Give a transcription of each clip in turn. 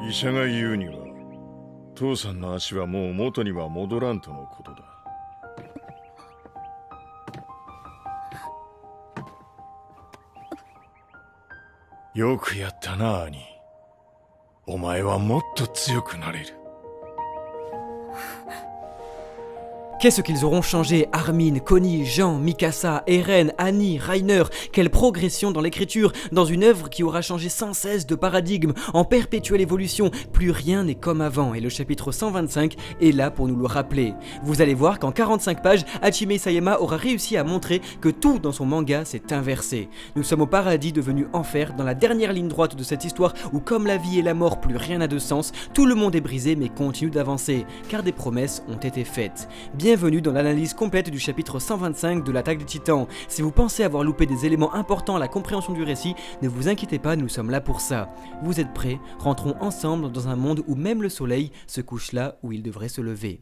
医者が言うには、父さんの足はもう元には戻らんとのことだ。よくやったな、兄。お前はもっと強くなれる。Qu'est-ce qu'ils auront changé, Armin, Connie, Jean, Mikasa, Eren, Annie, Reiner. Quelle progression dans l'écriture, dans une œuvre qui aura changé sans cesse de paradigme, en perpétuelle évolution. Plus rien n'est comme avant et le chapitre 125 est là pour nous le rappeler. Vous allez voir qu'en 45 pages, Hajime Isayama aura réussi à montrer que tout dans son manga s'est inversé. Nous sommes au paradis devenu enfer, dans la dernière ligne droite de cette histoire où comme la vie et la mort plus rien n'a de sens, tout le monde est brisé mais continue d'avancer, car des promesses ont été faites. Bienvenue dans l'analyse complète du chapitre 125 de l'attaque des titans. Si vous pensez avoir loupé des éléments importants à la compréhension du récit, ne vous inquiétez pas, nous sommes là pour ça. Vous êtes prêts? Rentrons ensemble dans un monde où même le soleil se couche là où il devrait se lever.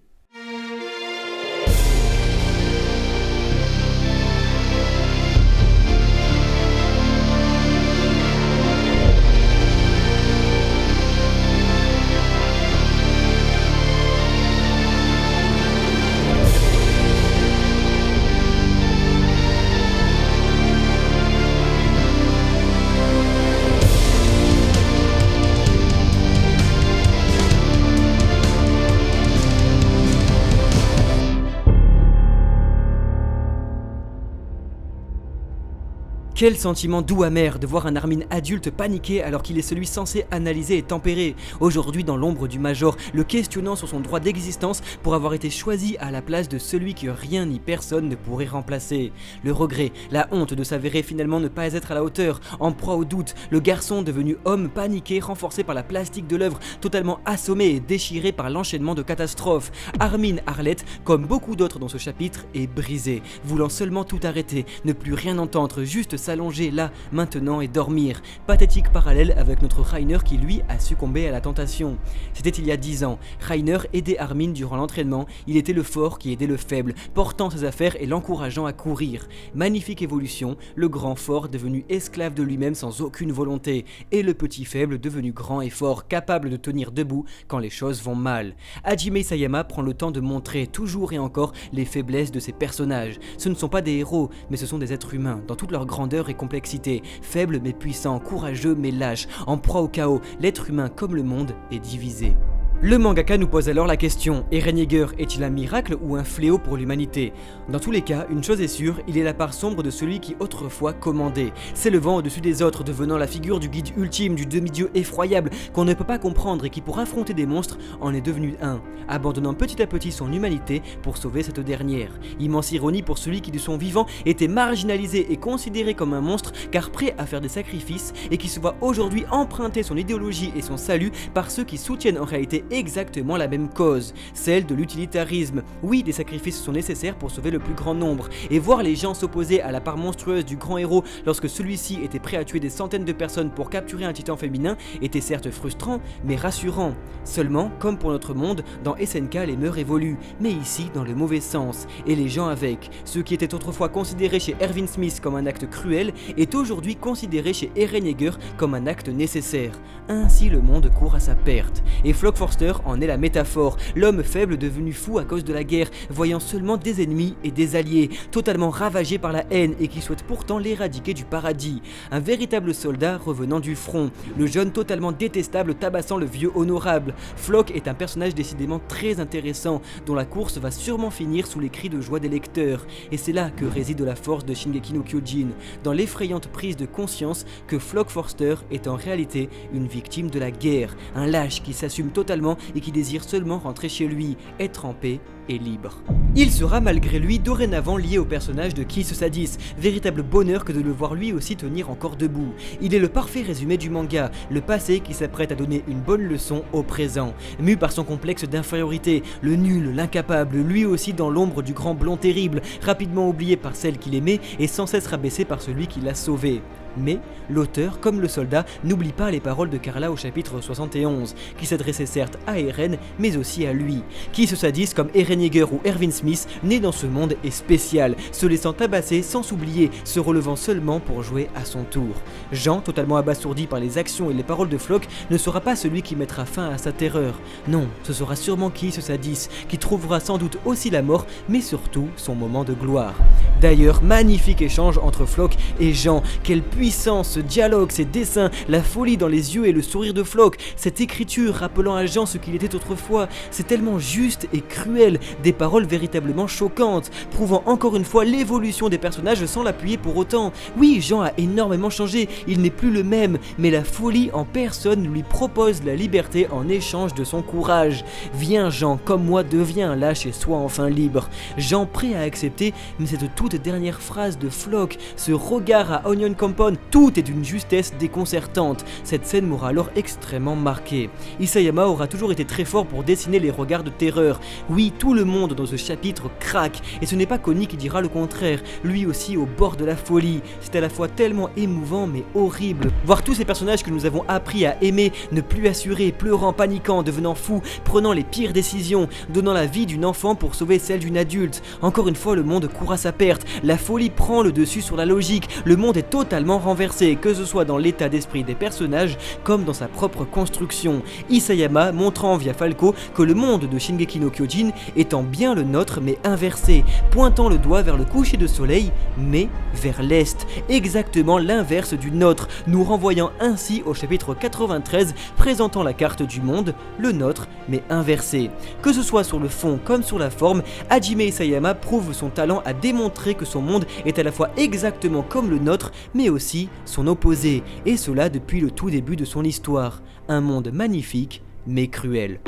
Quel sentiment doux amer de voir un Armin adulte paniquer alors qu'il est celui censé analyser et tempérer. Aujourd'hui dans l'ombre du Major, le questionnant sur son droit d'existence pour avoir été choisi à la place de celui que rien ni personne ne pourrait remplacer. Le regret, la honte de s'avérer finalement ne pas être à la hauteur, en proie au doute, le garçon devenu homme paniqué, renforcé par la plastique de l'œuvre, totalement assommé et déchiré par l'enchaînement de catastrophes. Armin Arlette, comme beaucoup d'autres dans ce chapitre, est brisé, voulant seulement tout arrêter, ne plus rien entendre, juste s'allonger là, maintenant et dormir. Pathétique parallèle avec notre Reiner qui lui a succombé à la tentation. C'était il y a 10 ans. Reiner aidait Armin durant l'entraînement, il était le fort qui aidait le faible, portant ses affaires et l'encourageant à courir. Magnifique évolution, le grand fort devenu esclave de lui-même sans aucune volonté, et le petit faible devenu grand et fort, capable de tenir debout quand les choses vont mal. Hajime Isayama prend le temps de montrer toujours et encore les faiblesses de ses personnages. Ce ne sont pas des héros, mais ce sont des êtres humains, dans toute leur grandeur et complexité, faible mais puissant, courageux mais lâche, en proie au chaos, l'être humain comme le monde est divisé. Le mangaka nous pose alors la question, Eren Yeager est-il un miracle ou un fléau pour l'humanité? Dans tous les cas, une chose est sûre, il est la part sombre de celui qui autrefois commandait, s'élevant au-dessus des autres, devenant la figure du guide ultime, du demi-dieu effroyable qu'on ne peut pas comprendre et qui pour affronter des monstres en est devenu un, abandonnant petit à petit son humanité pour sauver cette dernière. Immense ironie pour celui qui de son vivant était marginalisé et considéré comme un monstre car prêt à faire des sacrifices et qui se voit aujourd'hui emprunter son idéologie et son salut par ceux qui soutiennent en réalité exactement la même cause, celle de l'utilitarisme. Oui, des sacrifices sont nécessaires pour sauver le plus grand nombre, et voir les gens s'opposer à la part monstrueuse du grand héros lorsque celui-ci était prêt à tuer des centaines de personnes pour capturer un titan féminin était certes frustrant, mais rassurant. Seulement, comme pour notre monde, dans SNK les mœurs évoluent, mais ici dans le mauvais sens, et les gens avec. Ce qui était autrefois considéré chez Erwin Smith comme un acte cruel est aujourd'hui considéré chez Eren Yeager comme un acte nécessaire. Ainsi le monde court à sa perte, et Flock Forster en est la métaphore, l'homme faible devenu fou à cause de la guerre, voyant seulement des ennemis et des alliés, totalement ravagé par la haine et qui souhaite pourtant l'éradiquer du paradis. Un véritable soldat revenant du front, le jeune totalement détestable tabassant le vieux honorable. Flock est un personnage décidément très intéressant, dont la course va sûrement finir sous les cris de joie des lecteurs, et c'est là que réside la force de Shingeki no Kyojin, dans l'effrayante prise de conscience que Flock Forster est en réalité une victime de la guerre, un lâche qui s'assume totalement et qui désire seulement rentrer chez lui, être en paix et libre. Il sera malgré lui dorénavant lié au personnage de Kiss Sadis, véritable bonheur que de le voir lui aussi tenir encore debout. Il est le parfait résumé du manga, le passé qui s'apprête à donner une bonne leçon au présent. Mu par son complexe d'infériorité, le nul, l'incapable, lui aussi dans l'ombre du grand blond terrible, rapidement oublié par celle qu'il aimait et sans cesse rabaissé par celui qui l'a sauvé. Mais l'auteur, comme le soldat, n'oublie pas les paroles de Carla au chapitre 71, qui s'adressait certes à Eren, mais aussi à lui, qui se sadise comme Eren Yeager ou Erwin Smith, né dans ce monde est spécial, se laissant tabasser sans s'oublier, se relevant seulement pour jouer à son tour. Jean, totalement abasourdi par les actions et les paroles de Floch, ne sera pas celui qui mettra fin à sa terreur. Non, ce sera sûrement qui ce Sadis, qui trouvera sans doute aussi la mort, mais surtout son moment de gloire. D'ailleurs, magnifique échange entre Floch et Jean. Quelle puissance, ce dialogue, ces dessins, la folie dans les yeux et le sourire de Floch, cette écriture rappelant à Jean ce qu'il était autrefois. C'est tellement juste et cruel, des paroles véritablement choquantes, prouvant encore une fois l'évolution des personnages sans l'appuyer pour autant. Oui, Jean a énormément changé, il n'est plus le même, mais la folie en personne lui propose la liberté en échange de son courage. Viens Jean, comme moi, deviens un lâche et sois enfin libre. Jean prêt à accepter, mais cette toute dernière phrase de Floch, ce regard à Onion Compound, tout est d'une justesse déconcertante. Cette scène m'aura alors extrêmement marqué. Isayama aura toujours été très fort pour dessiner les regards de terreur. Oui, tout le monde dans ce chapitre craque, et ce n'est pas Connie qui dira le contraire, lui aussi au bord de la folie. C'est à la fois tellement émouvant mais horrible. Voir tous ces personnages que nous avons appris à aimer, ne plus assurer, pleurant, paniquant, devenant fous, prenant les pires décisions, donnant la vie d'une enfant pour sauver celle d'une adulte. Encore une fois, le monde court à sa perte, la folie prend le dessus sur la logique, le monde est totalement renversé, que ce soit dans l'état d'esprit des personnages comme dans sa propre construction. Isayama montrant via Falco que le monde de Shingeki no Kyojin étant bien le nôtre mais inversé, pointant le doigt vers le coucher de soleil mais vers l'est, exactement l'inverse du nôtre, nous renvoyant ainsi au chapitre 93 présentant la carte du monde, le nôtre mais inversé. Que ce soit sur le fond comme sur la forme, Hajime Isayama prouve son talent à démontrer que son monde est à la fois exactement comme le nôtre mais aussi son opposé, et cela depuis le tout début de son histoire. Un monde magnifique mais cruel.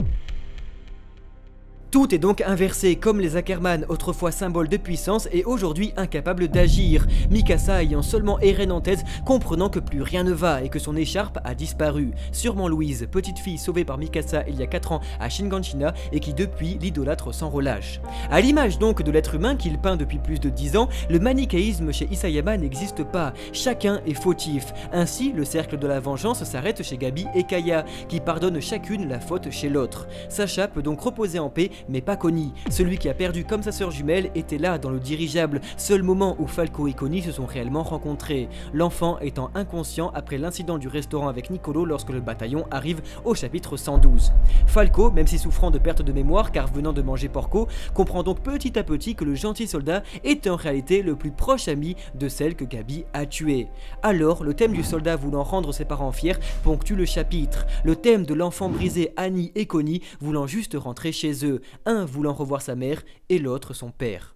Tout est donc inversé, comme les Ackerman, autrefois symbole de puissance et aujourd'hui incapables d'agir. Mikasa ayant seulement Eren en tête, comprenant que plus rien ne va et que son écharpe a disparu. Sûrement Louise, petite fille sauvée par Mikasa il y a 4 ans à Shinganshina et qui depuis l'idolâtre sans relâche. À l'image donc de l'être humain qu'il peint depuis plus de 10 ans, le manichéisme chez Isayama n'existe pas. Chacun est fautif. Ainsi, le cercle de la vengeance s'arrête chez Gabi et Kaya, qui pardonnent chacune la faute chez l'autre. Sacha peut donc reposer en paix, mais pas Connie. Celui qui a perdu comme sa sœur jumelle était là dans le dirigeable, seul moment où Falco et Connie se sont réellement rencontrés, l'enfant étant inconscient après l'incident du restaurant avec Nicolo lorsque le bataillon arrive au chapitre 112. Falco, même si souffrant de perte de mémoire car venant de manger Porco, comprend donc petit à petit que le gentil soldat est en réalité le plus proche ami de celle que Gabi a tuée. Alors, le thème du soldat voulant rendre ses parents fiers ponctue le chapitre, le thème de l'enfant brisé Annie et Connie voulant juste rentrer chez eux, un voulant revoir sa mère et l'autre son père.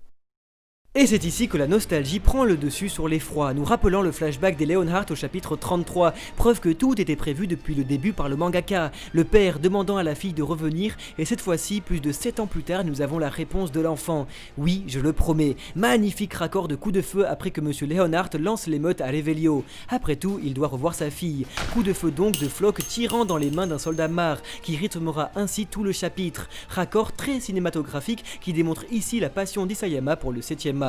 Et c'est ici que la nostalgie prend le dessus sur l'effroi, nous rappelant le flashback des Leonhardt au chapitre 33, preuve que tout était prévu depuis le début par le mangaka, le père demandant à la fille de revenir, et cette fois-ci, plus de 7 ans plus tard, nous avons la réponse de l'enfant. Oui, je le promets, magnifique raccord de coup de feu après que monsieur Leonhardt lance l'émeute à Revelio. Après tout, il doit revoir sa fille. Coup de feu donc de Floch tirant dans les mains d'un soldat marre, qui rythmera ainsi tout le chapitre. Raccord très cinématographique qui démontre ici la passion d'Isayama pour le 7e art.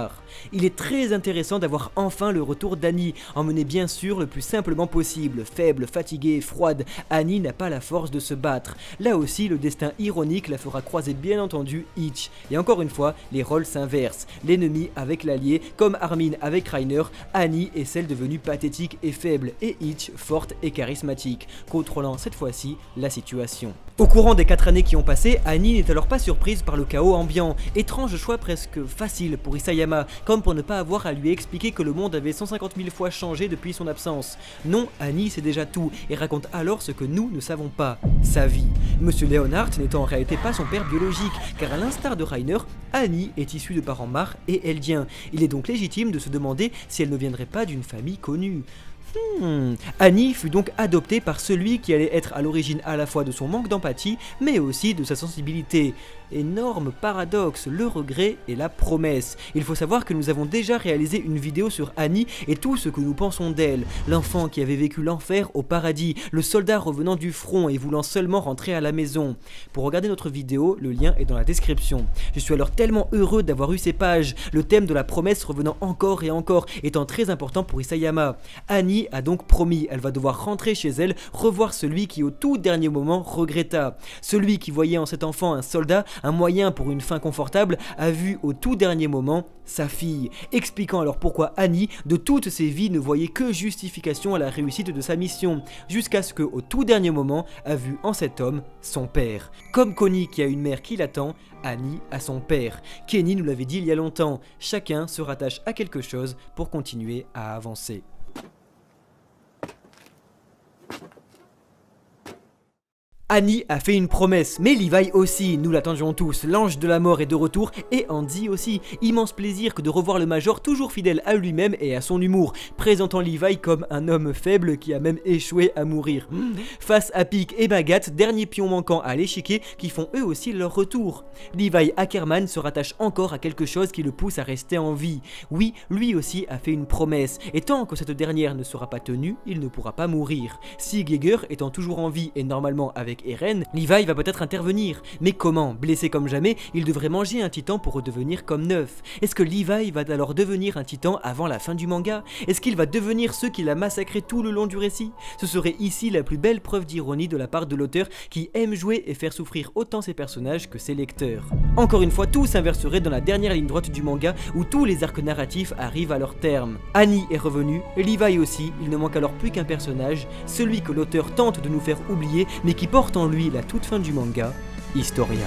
Il est très intéressant d'avoir enfin le retour d'Annie, emmenée bien sûr le plus simplement possible. Faible, fatiguée, froide, Annie n'a pas la force de se battre. Là aussi, le destin ironique la fera croiser bien entendu Itch. Et encore une fois, les rôles s'inversent. L'ennemi avec l'allié, comme Armin avec Reiner, Annie est celle devenue pathétique et faible, et Itch forte et charismatique, contrôlant cette fois-ci la situation. Au courant des 4 années qui ont passé, Annie n'est alors pas surprise par le chaos ambiant. Étrange choix presque facile pour Isayama, comme pour ne pas avoir à lui expliquer que le monde avait 150 000 fois changé depuis son absence. Non, Annie sait déjà tout, et raconte alors ce que nous ne savons pas, sa vie. Monsieur Leonhardt n'étant en réalité pas son père biologique, car à l'instar de Reiner, Annie est issue de parents marres et eldiens. Il est donc légitime de se demander si elle ne viendrait pas d'une famille connue. Annie fut donc adoptée par celui qui allait être à l'origine à la fois de son manque d'empathie, mais aussi de sa sensibilité. Énorme paradoxe, le regret et la promesse. Il faut faut savoir que nous avons déjà réalisé une vidéo sur Annie et tout ce que nous pensons d'elle. L'enfant qui avait vécu l'enfer au paradis, le soldat revenant du front et voulant seulement rentrer à la maison. Pour regarder notre vidéo, le lien est dans la description. Je suis alors tellement heureux d'avoir eu ces pages, le thème de la promesse revenant encore et encore, étant très important pour Isayama. Annie a donc promis, elle va devoir rentrer chez elle, revoir celui qui au tout dernier moment regretta. Celui qui voyait en cet enfant un soldat, un moyen pour une fin confortable, a vu au tout dernier moment sa fille, expliquant alors pourquoi Annie, de toutes ses vies, ne voyait que justification à la réussite de sa mission, jusqu'à ce que, au tout dernier moment, a vu en cet homme son père. Comme Connie qui a une mère qui l'attend, Annie a son père. Kenny nous l'avait dit il y a longtemps, chacun se rattache à quelque chose pour continuer à avancer. Annie a fait une promesse, mais Levi aussi, nous l'attendions tous, l'ange de la mort est de retour, et Andy aussi. Immense plaisir que de revoir le Major toujours fidèle à lui-même et à son humour, présentant Levi comme un homme faible qui a même échoué à mourir. Face à Pick et Magat, dernier pion manquant à l'échiquier, qui font eux aussi leur retour. Levi Ackerman se rattache encore à quelque chose qui le pousse à rester en vie. Oui, lui aussi a fait une promesse, et tant que cette dernière ne sera pas tenue, il ne pourra pas mourir. Si Geiger étant toujours en vie et normalement avec Eren, Levi va peut-être intervenir. Mais comment? Blessé comme jamais, il devrait manger un titan pour redevenir comme neuf. Est-ce que Levi va alors devenir un titan avant la fin du manga? Est-ce qu'il va devenir ceux qu'il a massacrés tout le long du récit? Ce serait ici la plus belle preuve d'ironie de la part de l'auteur qui aime jouer et faire souffrir autant ses personnages que ses lecteurs. Encore une fois, tout s'inverserait dans la dernière ligne droite du manga où tous les arcs narratifs arrivent à leur terme. Annie est revenue, Levi aussi, il ne manque alors plus qu'un personnage, celui que l'auteur tente de nous faire oublier mais qui porte en lui la toute fin du manga, Historia.